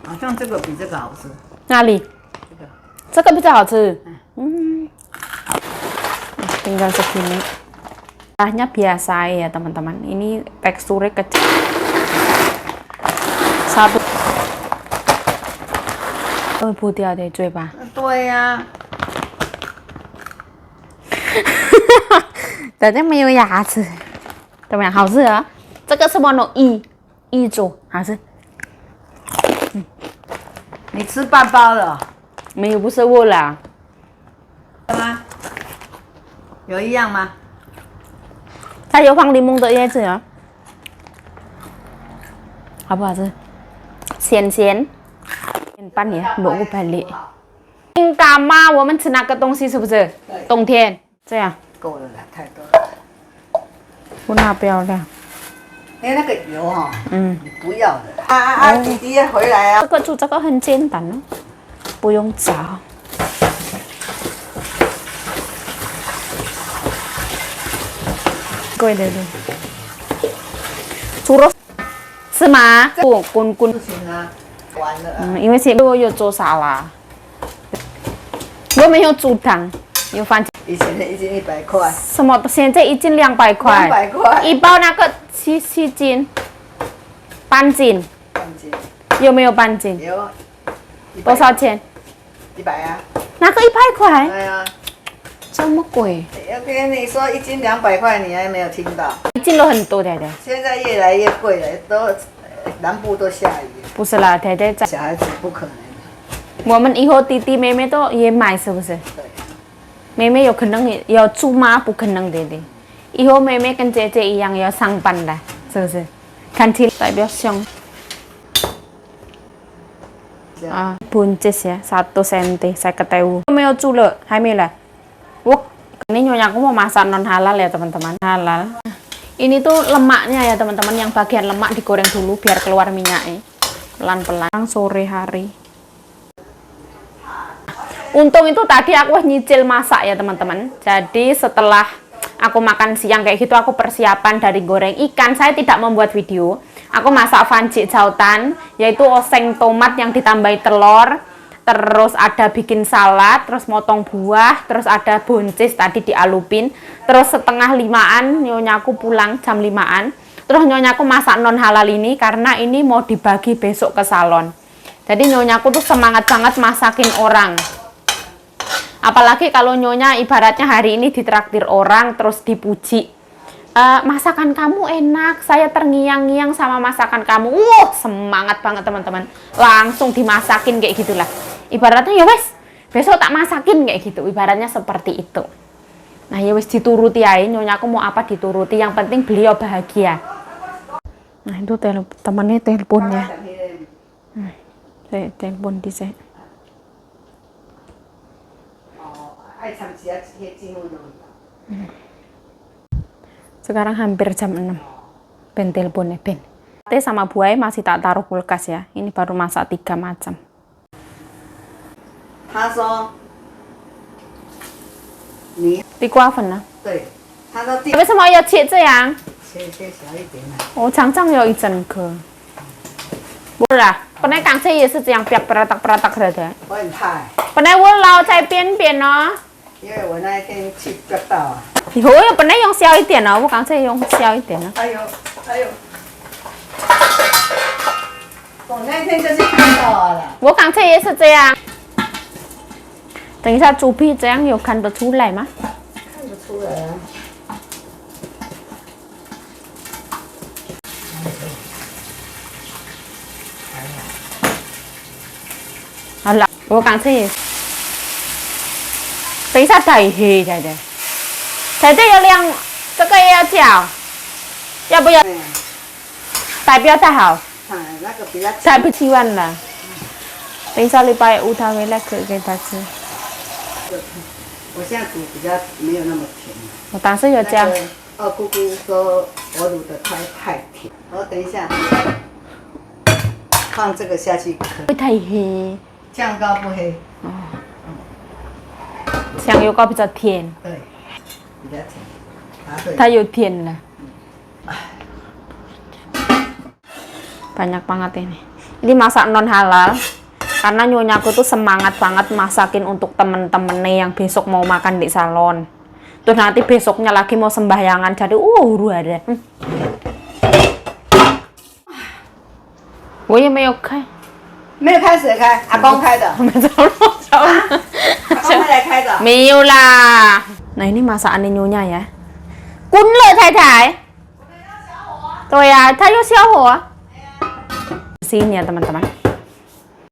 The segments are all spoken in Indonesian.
好像这个比这个好吃。哪里？这个比较好吃. Tinggal segini. Rasanya biasa ya teman-teman. Ini teksturnya kecil. Satu. Oh, 剥掉的嘴巴。对呀。但是没有牙齿，怎么样？好吃啊！这个是什么一组好吃。你吃半包了？没有，不是我啦。吗？有一样吗？它有放柠檬的叶子啊，好不好吃？咸咸，半年萝卜半粒。应干嘛？我们吃那个东西是不是？冬天这样。够了啦，太多了。不那不要亮。那个油哈，你不要的。弟弟回来啊。这个煮这个很简单哦，不用炸。贵的猪肉是吗？滚。不行啊，完了。因为前面我有做沙拉，我没有煮汤，有番茄。以前的一斤100块。什么？现在一斤200块。200块。一包那个7斤，半斤。半斤。有没有半斤？有。多少钱？100啊。那个100块？对啊。这么贵？要跟你说1斤200块，你还没有听到？一斤都很多，太太。现在越来越贵了，都南部都下雨。不是啦，太太在。小孩子不可能。我们以后弟弟妹妹都也买，是不是？对。妹妹有可能也要住吗？不可能的。以后妹妹跟姐姐一样要上班的，是不是？看起来代表凶。buncis ya 1 cm saya ketemu. Mau culuk, hamil lah. Ini nyonya aku mau masak non halal ya teman-teman. Halal. Ini tuh lemaknya ya teman-teman, yang bagian lemak digoreng dulu biar keluar minyaknya. Pelan-pelan. Sore hari. Untung itu tadi aku nyicil masak ya teman-teman. Jadi setelah aku makan siang kayak gitu, aku persiapan dari goreng ikan. Saya tidak membuat video. Aku masak vanci jautan, yaitu oseng tomat yang ditambahi telur. Terus ada bikin salad, terus motong buah, terus ada buncis tadi dialupin. Terus setengah 5-an nyonyaku pulang jam 5-an. Terus nyonyaku masak non halal ini karena ini mau dibagi besok ke salon. Jadi nyonyaku tuh semangat banget masakin orang. Apalagi kalau nyonya ibaratnya hari ini ditraktir orang terus dipuji. Masakan kamu enak, saya terngiang-ngiang sama masakan kamu. Semangat banget teman-teman. Langsung dimasakin kayak gitulah. Ibaratnya ya wes, besok tak masakin kayak gitu. Ibaratnya seperti itu. Nah ya wes dituruti aja, nyonya aku mau apa dituruti. Yang penting beliau bahagia. Nah itu temannya teleponnya. Saya telepon di saya. Sekarang hampir jam 6. Ben teleponnya Ben. Teh sama buahnya masih tak taruh kulkas ya. Ini baru masak 3 macam. 他说你地瓜粉呢？对，他说为什么要切这样？切小一点啊。我常常有一整颗。不啦，本来港菜也是这样，peratak的。我很怕，本来我捞在边边哦。因为我那一天去割到啊。我本来用小一点哦，我刚才用小一点呢。哎呦，我那天就是割到了。我刚才也是这样。等一下，猪皮这样有看得出来吗？看得出来啊。好了，我刚才也。等一下太黑，太太。太太要晾，这个也要搅，要不要？太不要太好。那个比较。太不习惯了。等一下礼拜5他回来可以给他吃。我现在煮比较没有那么甜。我当时有这样。二姑姑说我卤的太甜。我等一下放这个下去可以。会太黑。酱膏不黑。哦。香油膏比较甜。对，比较甜。对。它有甜了。Banyak banget ini. Ini masak non halal. Karena nyonyaku tuh semangat banget masakin untuk temen-temennya yang besok mau makan di salon. Terus nanti besoknya lagi mau sembahyangan. Jadi huru ada. 我也没有开，没有开始开，阿公开的，我们走路走路。阿公才来开的。 没有啦。Nah ini masakan nyonya ya. Kun le Thai Thai. Tuh ya, Thai xiao sini ya teman-teman.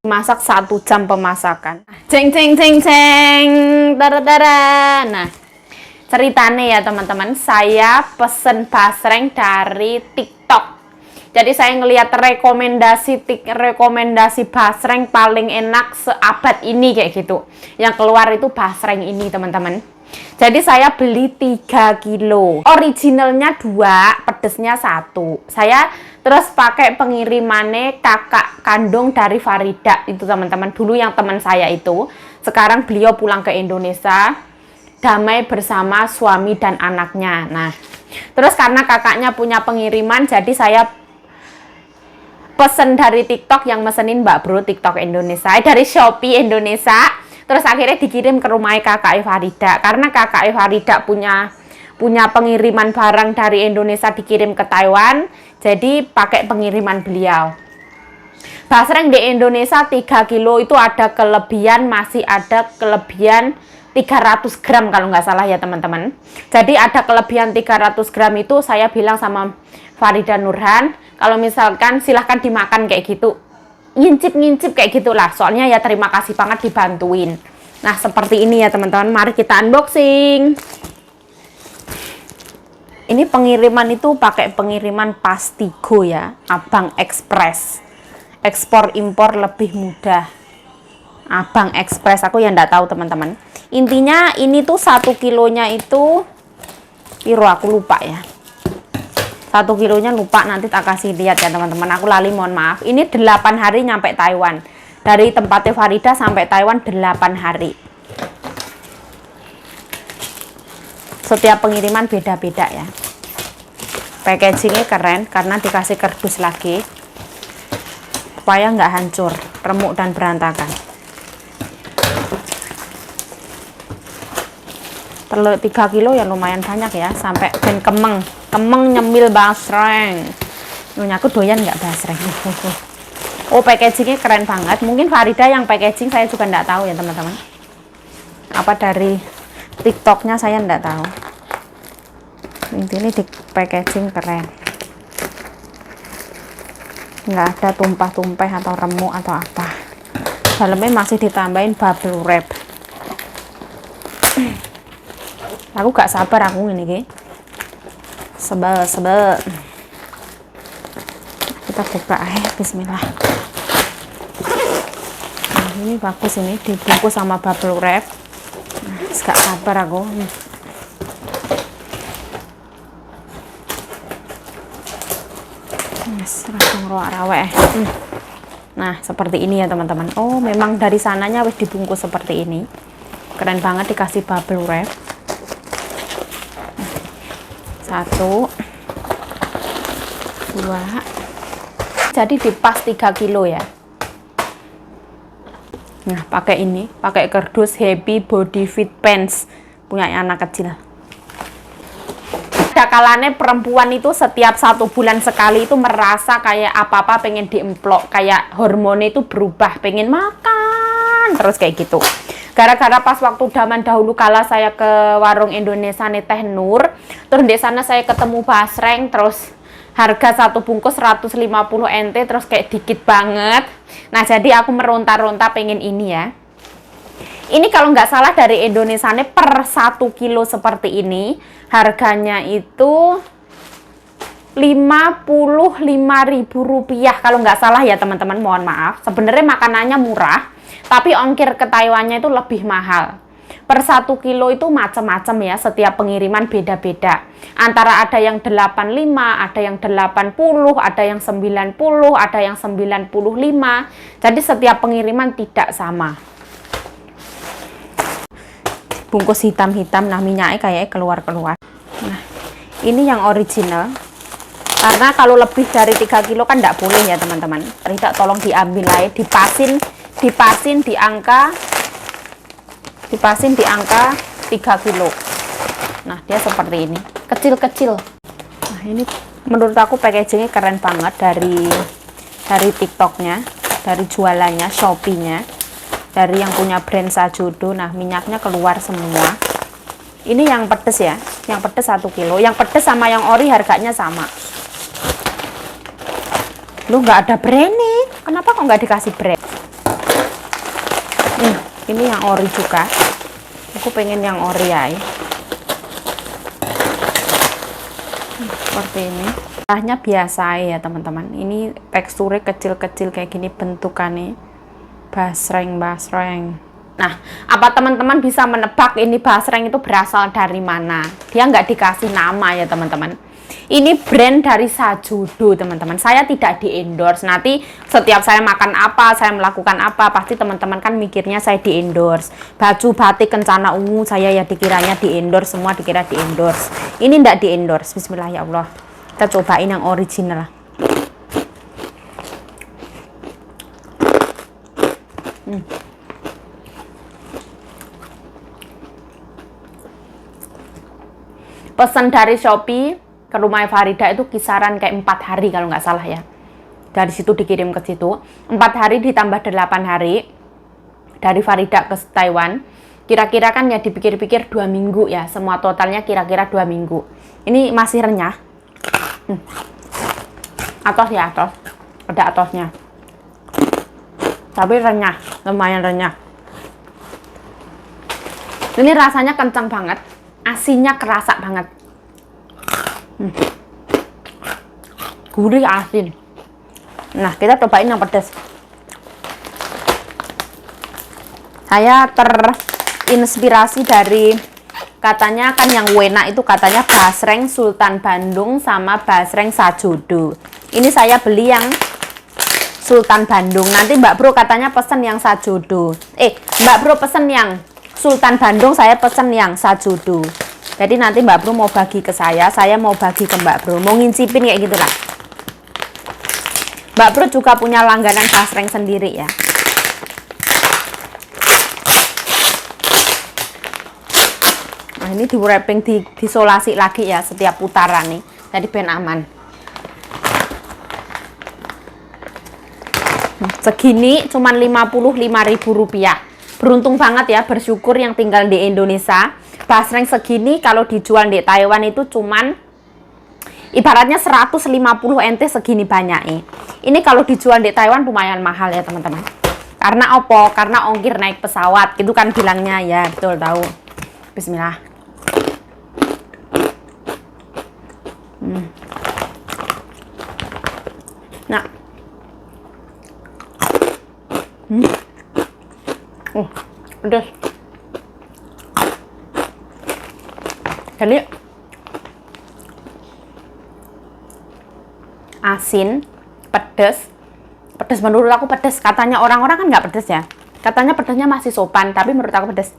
Masak 1 jam pemasakan. Ceng ceng ceng ceng. Dara. Nah, ceritanya ya teman-teman, saya pesen basreng dari TikTok. Jadi saya ngelihat rekomendasi basreng paling enak seabad ini kayak gitu. Yang keluar itu basreng ini teman-teman. Jadi saya beli 3 kilo. Originalnya 2, pedesnya 1. Saya terus pakai pengirimannya kakak kandung dari Farida itu teman-teman. Dulu yang teman saya itu. Sekarang beliau pulang ke Indonesia. Damai bersama suami dan anaknya. Nah, terus karena kakaknya punya pengiriman, jadi saya pesen dari TikTok yang mesenin Mbak Bro TikTok Indonesia, dari Shopee Indonesia. Terus akhirnya dikirim ke rumah kakak Farida. Karena kakak Farida punya pengiriman barang dari Indonesia dikirim ke Taiwan, jadi pakai pengiriman beliau. Basreng di Indonesia 3 kilo itu ada kelebihan, masih ada kelebihan 300 gram kalau nggak salah ya teman-teman. Jadi ada kelebihan 300 gram itu saya bilang sama Farida Nurhan, kalau misalkan silahkan dimakan kayak gitu. Ngincip-ngincip kayak gitulah. Soalnya ya terima kasih banget dibantuin. Nah, seperti ini ya teman-teman. Mari kita unboxing. Ini pengiriman itu pakai pengiriman Pastigo ya, Abang Express. Ekspor impor lebih mudah. Abang Express, aku yang nggak tahu teman-teman. Intinya ini tuh 1 kilonya itu piro aku lupa ya. 1 kilonya lupa, nanti tak kasih lihat ya teman-teman. Aku lali, mohon maaf. Ini 8 hari nyampe Taiwan. Dari tempatnya Farida sampai Taiwan 8 hari. Setiap pengiriman beda-beda ya. Packagingnya keren karena dikasih kardus lagi. Supaya nggak hancur, remuk dan berantakan. Telur 3 kilo ya lumayan banyak ya, sampai ben kemeng nyemil basreng. Nyonya aku doyan nggak basreng. Oh, packagingnya keren banget. Mungkin Farida yang packaging saya juga nggak tahu ya teman-teman. Apa dari TikToknya saya nggak tahu. Intinya di packaging keren. Nggak ada tumpah-tumpah atau remuk atau apa. Dalamnya masih ditambahin bubble wrap. Aku gak sabar aku ini ki. Sebel. Kita buka bismillah. Nah, ini bagus, ini dibungkus sama bubble wrap. Nah, gak sabar aku. Langsung rawa. Nah, seperti ini ya teman-teman. Oh, memang dari sananya wis dibungkus seperti ini. Keren banget, dikasih bubble wrap. 1 2. Jadi dipas 3 kilo ya. Nah, pakai ini, pakai kardus Happy Body Fit Pants punya anak kecil. Ada kalanya perempuan itu setiap 1 bulan sekali itu merasa kayak apa-apa pengen diemplok, kayak hormonnya itu berubah, pengen makan terus kayak gitu. Gara-gara pas waktu zaman dahulu kala saya ke warung Indonesia nih Teh Nur, terus di sana saya ketemu basreng, terus harga 1 bungkus 150 NT, terus kayak dikit banget. Nah, jadi aku meronta-ronta pengen ini ya. Ini kalau nggak salah dari Indonesia nih per 1 kilo seperti ini harganya itu Rp55.000 kalau nggak salah ya teman-teman, mohon maaf. Sebenarnya makanannya murah, tapi ongkir ke Taiwannya itu lebih mahal. Per 1 kilo itu macam-macam ya, setiap pengiriman beda-beda. Antara ada yang 85, ada yang 80, ada yang 90, ada yang 95. Jadi setiap pengiriman tidak sama. Bungkus hitam-hitam, nah minyaknya kayaknya keluar-keluar. Nah, ini yang original. Karena kalau lebih dari 3 kilo kan enggak boleh ya teman-teman. Rita tolong diambil aja, dipasin di angka 3 kilo. Nah, dia seperti ini, kecil-kecil. Nah, ini menurut aku packagingnya keren banget dari TikToknya, dari jualannya, Shopee-nya, dari yang punya brand Sajodo. Nah, minyaknya keluar semua. Ini yang pedes ya, yang pedes 1 kilo. Yang pedes sama yang ori harganya sama. Lu nggak ada brand nih, kenapa kok nggak dikasih brand? Ini yang ori juga. Aku pengen yang ori ya. Seperti ini. Rasanya biasa ya teman-teman. Ini teksturnya kecil-kecil kayak gini bentukannya. Basreng. Nah, apa teman-teman bisa menebak ini basreng itu berasal dari mana? Dia nggak dikasih nama ya teman-teman. Ini brand dari Sajodo teman-teman. Saya tidak di endorse. Nanti setiap saya makan apa, saya melakukan apa, pasti teman-teman kan mikirnya saya di endorse. Baju batik Kencana Ungu saya ya dikiranya di endorse, semua dikira di endorse. Ini tidak di endorse. Bismillah ya Allah. Kita cobain yang original. Pesan dari Shopee ke rumah Farida itu kisaran kayak 4 hari kalau nggak salah ya. Dari situ dikirim ke situ. 4 hari ditambah 8 hari dari Farida ke Taiwan. Kira-kira kan ya dipikir-pikir 2 minggu ya. Semua totalnya kira-kira 2 minggu. Ini masih renyah. Atos ya, atos. Ada atosnya. Tapi renyah, lumayan renyah. Ini rasanya kencang banget. Asinnya kerasa banget. Gurih asin. Nah, kita cobain yang pedas. Saya terinspirasi dari katanya kan yang wena itu katanya basreng Sultan Bandung sama basreng Sajodo. Ini saya beli yang Sultan Bandung. Nanti Mbak Bro katanya pesen yang Sajodo. Mbak Bro pesen yang Sultan Bandung, saya pesen yang Sajodo. Jadi nanti Mbak Bro mau bagi ke saya mau bagi ke Mbak Bro. Mau ngincipin kayak gitu lah. Mbak Bro juga punya langganan basreng sendiri ya. Nah, ini di wrapping, disolasi lagi ya setiap putaran nih. Jadi ben aman. Segini cuman Rp55.000. Beruntung banget ya, bersyukur yang tinggal di Indonesia. Basreng segini kalau dijual di Taiwan itu cuman ibaratnya 150 NT segini banyak. Ini kalau dijual di Taiwan lumayan mahal ya teman-teman. Karena apa? Karena ongkir naik pesawat gitu kan bilangnya ya, betul tahu. Bismillah. Nah. Pedas. Jadi asin, pedas menurut aku pedas. Katanya orang-orang kan nggak pedas ya. Katanya pedasnya masih sopan, tapi menurut aku pedas.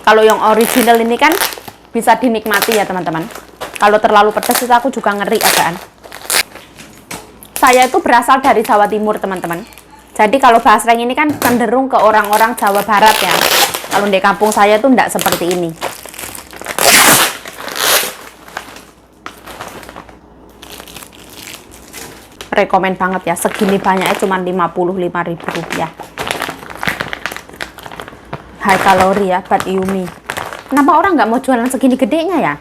Kalau yang original ini kan bisa dinikmati ya teman-teman. Kalau terlalu pedas itu aku juga ngeri agaan. Saya itu berasal dari Jawa Timur teman-teman. Jadi kalau basreng ini kan cenderung ke orang-orang Jawa Barat ya. Kalau di kampung saya tuh enggak seperti ini. Rekomen banget ya, segini banyaknya cuma Rp55.000. High kalori ya, buat Yumi. Kenapa orang nggak mau jualan segini gedenya ya?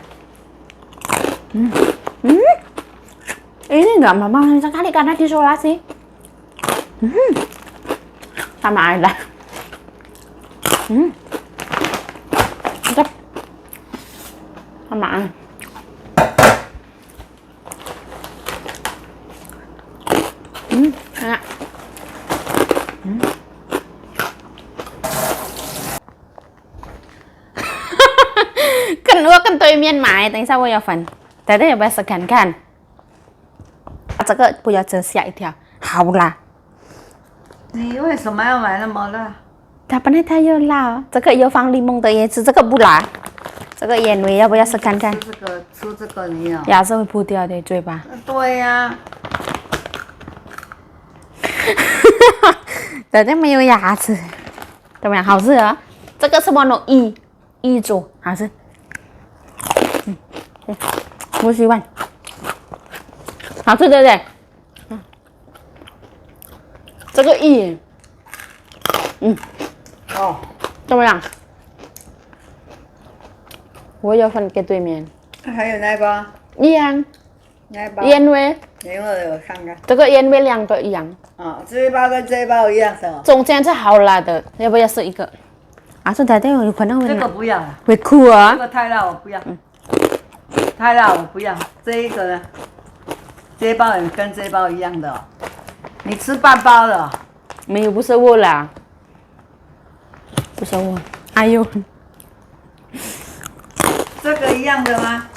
Ini nggak mahal sekali karena disolasi. Sama aja. Mantap. Sama aja. Enak. Kan tôi miên mãi tại sao bây giờ phần tới đây bây giờ gần gần 这个不要折下一条，好啦。你为什么要买那么辣？它本来它有辣，这个有放柠檬的椰子，这个不辣。这个盐味要不要试看看？吃这个你要。牙齿会破掉的嘴巴。对呀、人家没有牙齿，怎么样？好吃啊！这个是我弄一组，好吃。我喜欢，好吃对不对？这个哦，怎么样？我要分给对面。还有那个一样，那包，烟味，给我看看。这个烟味两个一样。这一包跟这一包一样的。中间是好辣的，要不要试一个？啊，现在这有可能会这个不要了，会哭啊这。个太辣我不要。太辣我不要。这一个呢？这一包也跟这一包一样的、哦。你吃半包的、哦。没有，不是我啦，不是我。哎呦，这个一样的吗？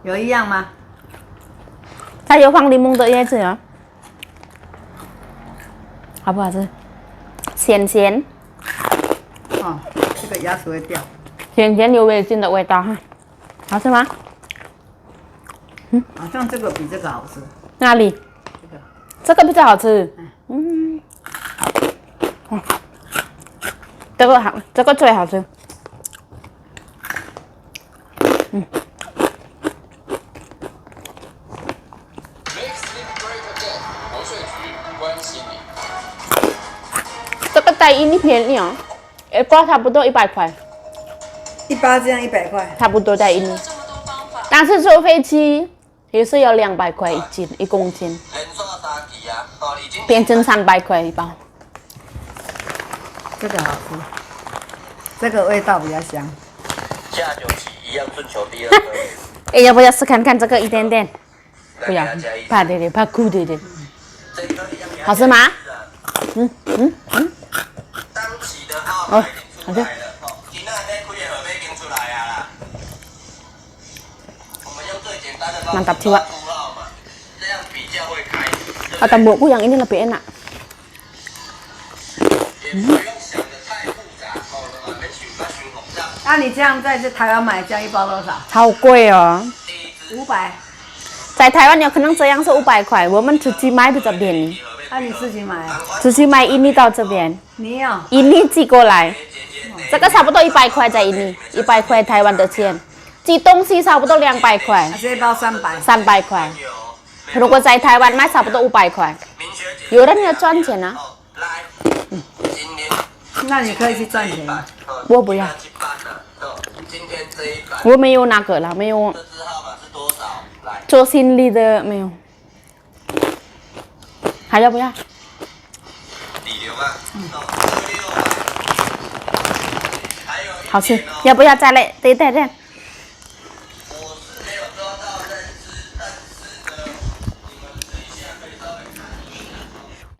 有一样吗？它有放柠檬的椰子啊，好不好吃？咸咸，哦，这个牙齿会掉。咸咸有味精的味道哈，好吃吗？好像这个比这个好吃。哪里？这个。这个比较好吃。这个好，这个最好吃。这个带一粒便宜哦，一包差不多100块，一包这样100块。差不多带一粒。但是收飞机也是要200块1公斤，变成300块一包。这个好吃，这个味道比较香。下酒棋一样顺球第二个。哎，要不要试看看这个一点点？不要，怕对对，怕苦对对。好吃吗？哦，好吃。Mantap jiwa. Kata buku yang ini lebih enak. 那你这样在台湾买，这样一包多少好贵哦。 ？500。在台湾有可能这样是500块，我们自己买比较便宜。那你自己买啊？自己买印尼到这边，你要？印尼寄过来，这个差不多100块在印尼，100块台湾的钱，寄东西差不多200块，这一包300。 300块。如果在台湾买差不多500块，有人要赚钱啊。那你可以去赚钱啊。我不要，我没有那个了，没有做心理的没有，还要不要？好吃，要不要再来对对对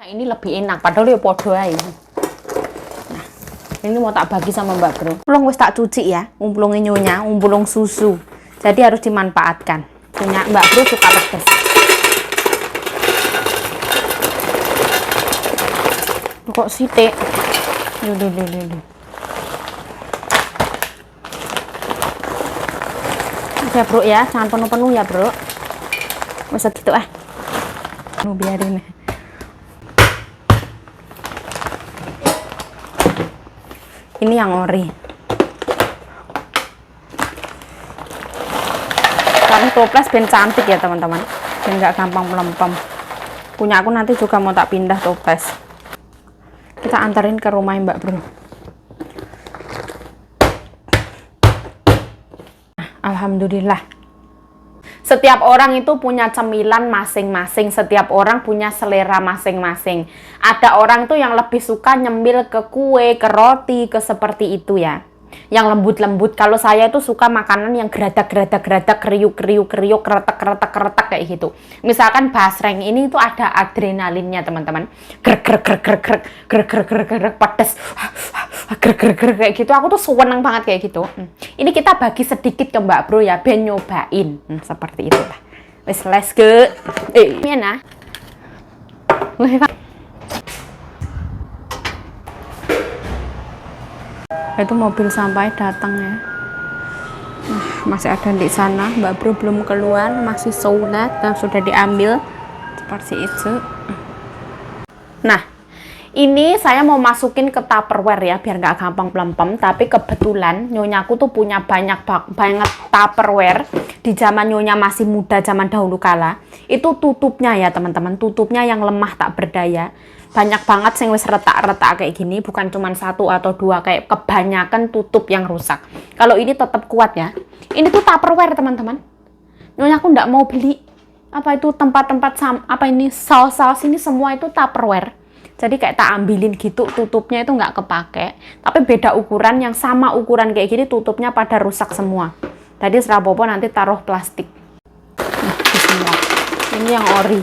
？Ini lebih enak, padahal ya podo aja. Ini mau tak bagi sama Mbak Bro. Umpulung wis tak cuci ya, umpulungnya nyonya, umpulung susu. Jadi harus dimanfaatkan. Punya Mbak Bro suka pedas. Kok sithik? Duh. Ya Bro ya, jangan penuh-penuh ya Bro. Masa gitu ah. Biarin. Ini yang ori. Karena toples ben cantik ya teman-teman, ben nggak gampang melempem. Punya aku nanti juga mau tak pindah toples. Kita antarin ke rumah Mbak Bro. Alhamdulillah. Setiap orang itu punya cemilan masing-masing, setiap orang punya selera masing-masing. Ada orang tuh yang lebih suka nyemil ke kue, ke roti, ke seperti itu ya. Yang lembut-lembut. Kalau saya itu suka makanan yang geradak-geradak, kriuk-kriuk, keretak kayak gitu. Misalkan basreng ini tuh ada adrenalinnya teman-teman. Grek, pedes. Grek kayak gitu. Aku tuh seneng banget kayak gitu. Ini kita bagi sedikit ke Mbak Bro ya, ben nyobain. Seperti itu lah. Wes, let's go. Ini nah. Itu mobil sampah datang ya. Nah, masih ada di sana. Mbak Bro belum keluar, masih sholat dan sudah diambil seperti itu. Nah, ini saya mau masukin ke Tupperware ya, biar nggak gampang pelempem. Tapi kebetulan nyonyaku tuh punya banyak banget Tupperware di zaman nyonya masih muda, zaman dahulu kala. Itu tutupnya ya teman-teman, tutupnya yang lemah tak berdaya. Banyak banget sing wis retak-retak kayak gini, bukan cuma 1 atau 2, kayak kebanyakan tutup yang rusak. Kalau ini tetap kuat ya. Ini tuh Tupperware teman-teman. Nyonyaku nggak mau beli apa itu tempat-tempat apa ini saus-saus ini, semua itu Tupperware. Jadi kayak tak ambilin gitu, tutupnya itu nggak kepake. Tapi beda ukuran, yang sama ukuran kayak gini tutupnya pada rusak semua. Tadi serapopo nanti taruh plastik. Nah, bismillah. Ini yang ori.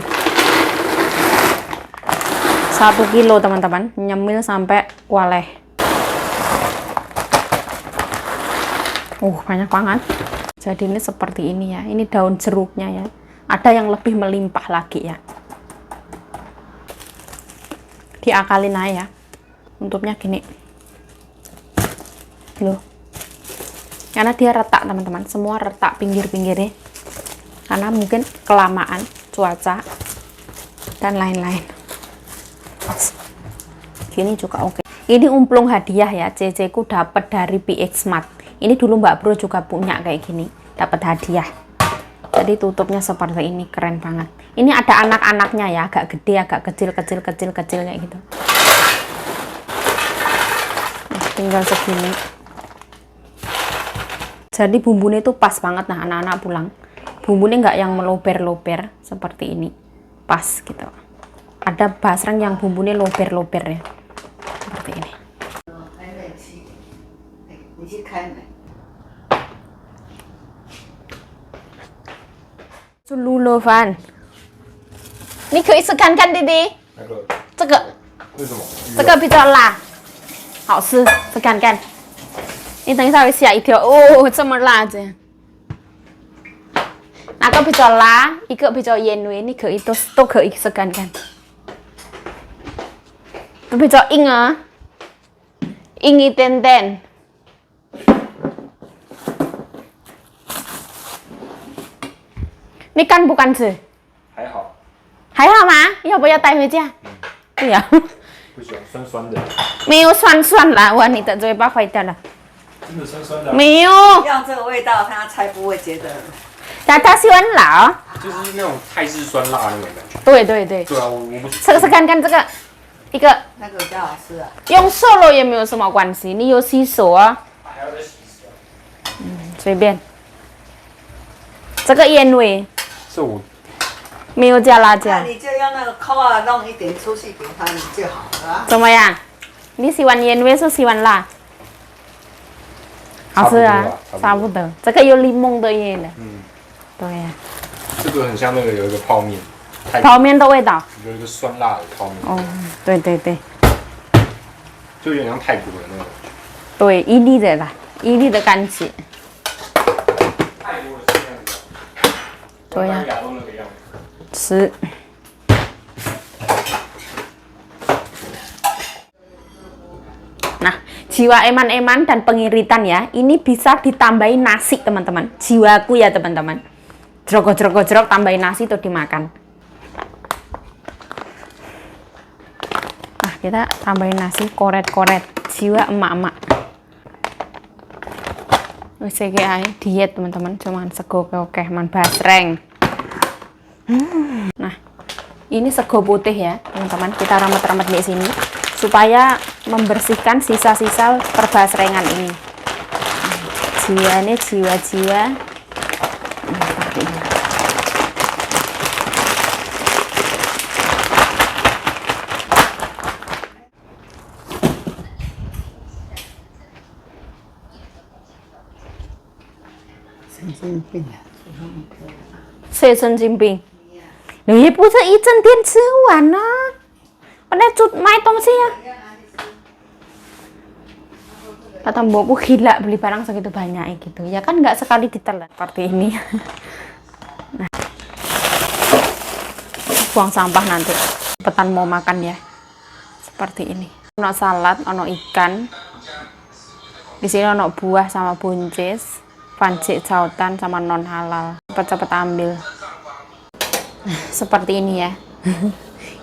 1 kilo teman-teman, nyemil sampai waleh. Banyak banget. Jadi ini seperti ini ya. Ini daun jeruknya ya. Ada yang lebih melimpah lagi ya. Diakalin aja ya. Tutupnya gini. Loh. Karena dia retak teman-teman. Semua retak pinggir-pinggirnya. Karena mungkin kelamaan cuaca dan lain-lain. Gini juga oke. Ini umplung hadiah ya. CC ku dapat dari PX Smart. Ini dulu Mbak Bro juga punya kayak gini. Dapat hadiah. Jadi tutupnya seperti ini, keren banget. Ini ada anak-anaknya ya, agak gede, agak kecil kayak gitu. Nah, tinggal segini. Jadi bumbunya itu pas banget. Nah, anak-anak pulang, bumbunya nggak yang melober-lober seperti ini, pas gitu. Ada basreng yang bumbunya lober-lober ya, seperti ini. Lulu Van， 你可以试看看，弟弟。这个，为什么？这个比较辣，好吃，试看看。你等一下会吓一跳，哦，这么辣这样。哪个比较辣，一个比较盐味，你可以都可以试看看。都比较硬啊，硬一点点。你干不干吃？还好，还好吗？要不要带回家？不要，不喜欢酸酸的，没有酸酸啦，哇，你的嘴巴坏掉了。真的酸酸的啊、没有，用这个味道，他才不会觉得。他喜欢辣。就是那种泰式酸辣那种感觉。对对对，对啊，我不这个是看看这个，一个那个比较好吃啊。用手揉也没有什么关系，你有洗手啊，还要再洗一次。随便。这个烟味这我没有加辣椒那，你就用那个扣啊弄一点出去给他，你就好了啊。怎么样？你喜欢烟味是喜欢辣？好吃啊，差不多。这个有柠檬的耶了。对呀、这个很像那个有一个泡面，泡面的味道。有一个酸辣的泡面，哦，对对对就有点像泰国的那种。对，伊利的啦，伊利的感觉。泰国的是那样子，对呀、亚洲那个样子。是。Nah, jiwa eman-eman dan pengiritan ya, ini bisa ditambahin nasi teman-teman. Jiwaku ya teman-teman. Jerok tambahin nasi tuh dimakan. Nah, kita tambahin nasi, koret-koret. Jiwa emak-emak. Wis iki ae diet teman-teman, cuman sego oke man basreng. Nah, ini sego putih ya teman-teman. Kita remet-remet di sini supaya membersihkan sisa-sisa perbasrengan ini. Jiwanya jiwa-jiwa. Nah, seperti ini. Xie Sun Jinping，你不是一整天吃完啊？本来จุด卖东西ya. Kata mbokku gila beli barang segitu banyak gitu. Ya kan nggak sekali ditelan seperti ini. Nah, buang sampah nanti. Petan mau makan ya. Seperti ini. Ono salad, ono ikan. Di sini ono buah sama buncis, pancit jautan sama non halal. Cepet-cepet ambil. Seperti ini ya.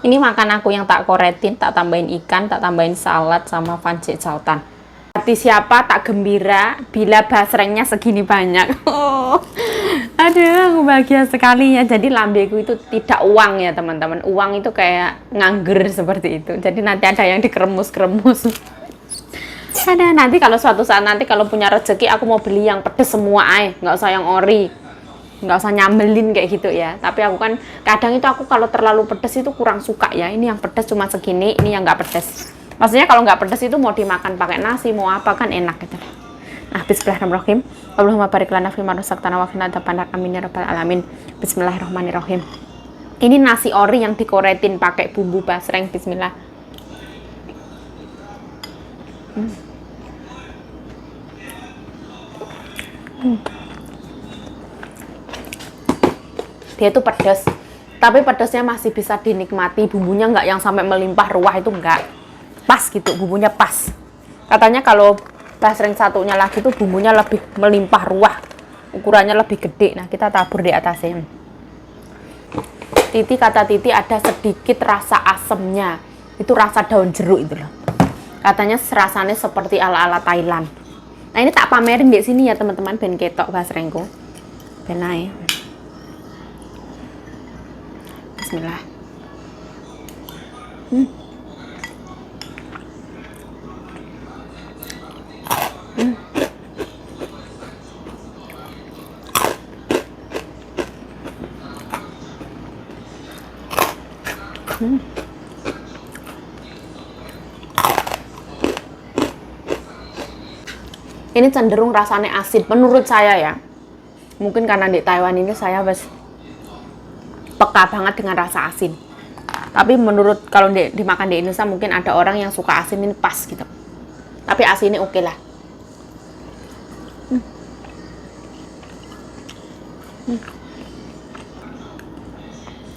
Ini makan aku yang tak koretin, tak tambahin ikan, tak tambahin salad sama pancit jautan. Hati siapa tak gembira bila basrengnya segini banyak. Oh, aduh, aku bahagia sekali ya. Jadi lambeku itu tidak uang ya teman-teman. Uang itu kayak nganggur seperti itu. Jadi nanti ada yang dikeremus-keremus. Ada nanti kalau suatu saat nanti kalau punya rezeki aku mau beli yang pedes semua nggak usah yang ori, nggak usah nyambelin kayak gitu ya. Tapi aku kan kadang itu aku kalau terlalu pedes itu kurang suka ya. Ini yang pedes cuma segini, ini yang nggak pedes. Maksudnya kalau nggak pedes itu mau dimakan pakai nasi mau apa kan enak gitu. Nah, bismillahirrahmanirrahim. Allahumma barik lana fi ma razaqtana wa qina adzabannar. Amin ya rabbal alamin. Bismillahirrahmanirrahim. Ini nasi ori yang dikoretin pakai bumbu basreng. Bismillah. Dia itu pedas, tapi pedasnya masih bisa dinikmati. Bumbunya nggak yang sampai melimpah ruah, itu nggak. Pas gitu, bumbunya pas. Katanya kalau basreng satunya lagi tuh bumbunya lebih melimpah ruah, ukurannya lebih gede. Nah, kita tabur di atasnya. Titi kata Titi ada sedikit rasa asemnya, itu rasa daun jeruk itu loh. Katanya rasanya seperti ala-ala Thailand. Nah, ini tak pamerin di sini ya teman-teman, ben ketok basrengku. Ben ae. Bismillah. Ini cenderung rasanya asin menurut saya ya. Mungkin karena di Taiwan ini saya peka banget dengan rasa asin. Tapi menurut kalau dimakan di Indonesia mungkin ada orang yang suka asin, ini pas gitu. Tapi asinnya oke lah.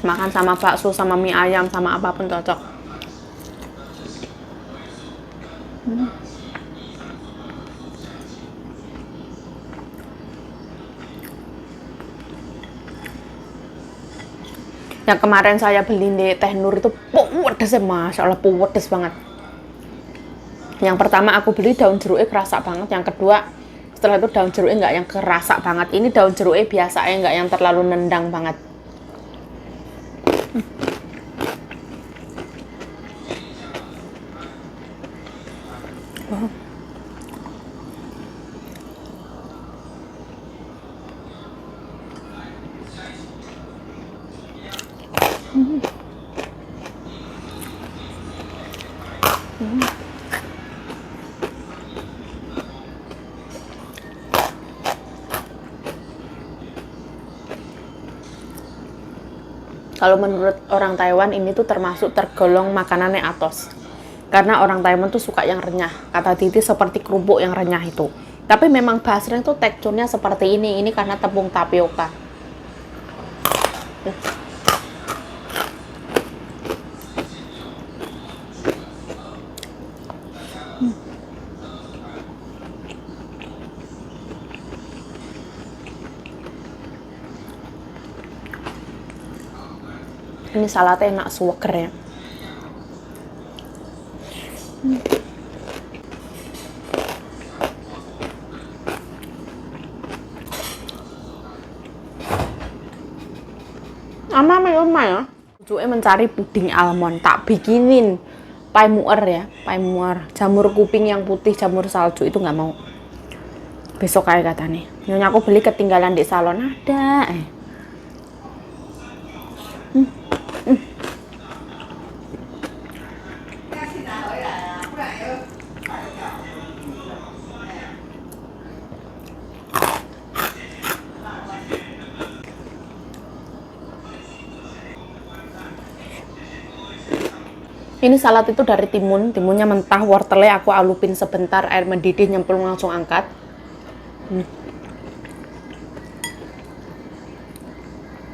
Makan sama bakso, sama mie ayam, sama apapun cocok. Yang kemarin saya beli di Teh Nur itu pedes ya, Masya Allah, pedes banget. Yang pertama aku beli daun jeruknya kerasa banget. Yang kedua setelah itu daun jeruknya nggak yang kerasa banget. Ini daun jeruknya biasa ya, nggak yang terlalu nendang banget. Wow. Kalau menurut orang Taiwan ini tuh termasuk tergolong makanannya atos. Karena orang Taiwan tuh suka yang renyah. Kata Titi seperti kerupuk yang renyah itu. Tapi memang basreng tuh teksturnya seperti ini. Ini karena tepung tapioka. Ini saladnya enak seger ya. Ama rumah ya. Ujungnya mencari puding almond, tak bikinin pai muer ya, pai muer, jamur kuping yang putih, jamur salju itu nggak mau. Besok kayak katanya. Nyonya aku beli ketinggalan di salon ada. Ini salad itu dari timun, timunnya mentah, wortelnya aku alupin sebentar, air mendidih, nyemplung langsung angkat.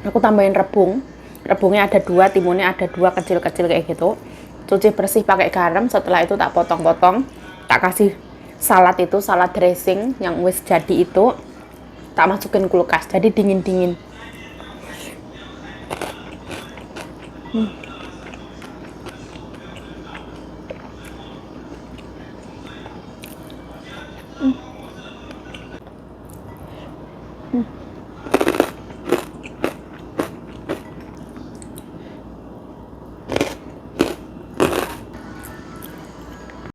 Aku tambahin rebung, rebungnya ada 2, timunnya ada 2 kecil-kecil kayak gitu. Cuci bersih pakai garam, setelah itu tak potong-potong, tak kasih salad itu, salad dressing yang wis jadi itu tak masukin kulkas, jadi dingin-dingin.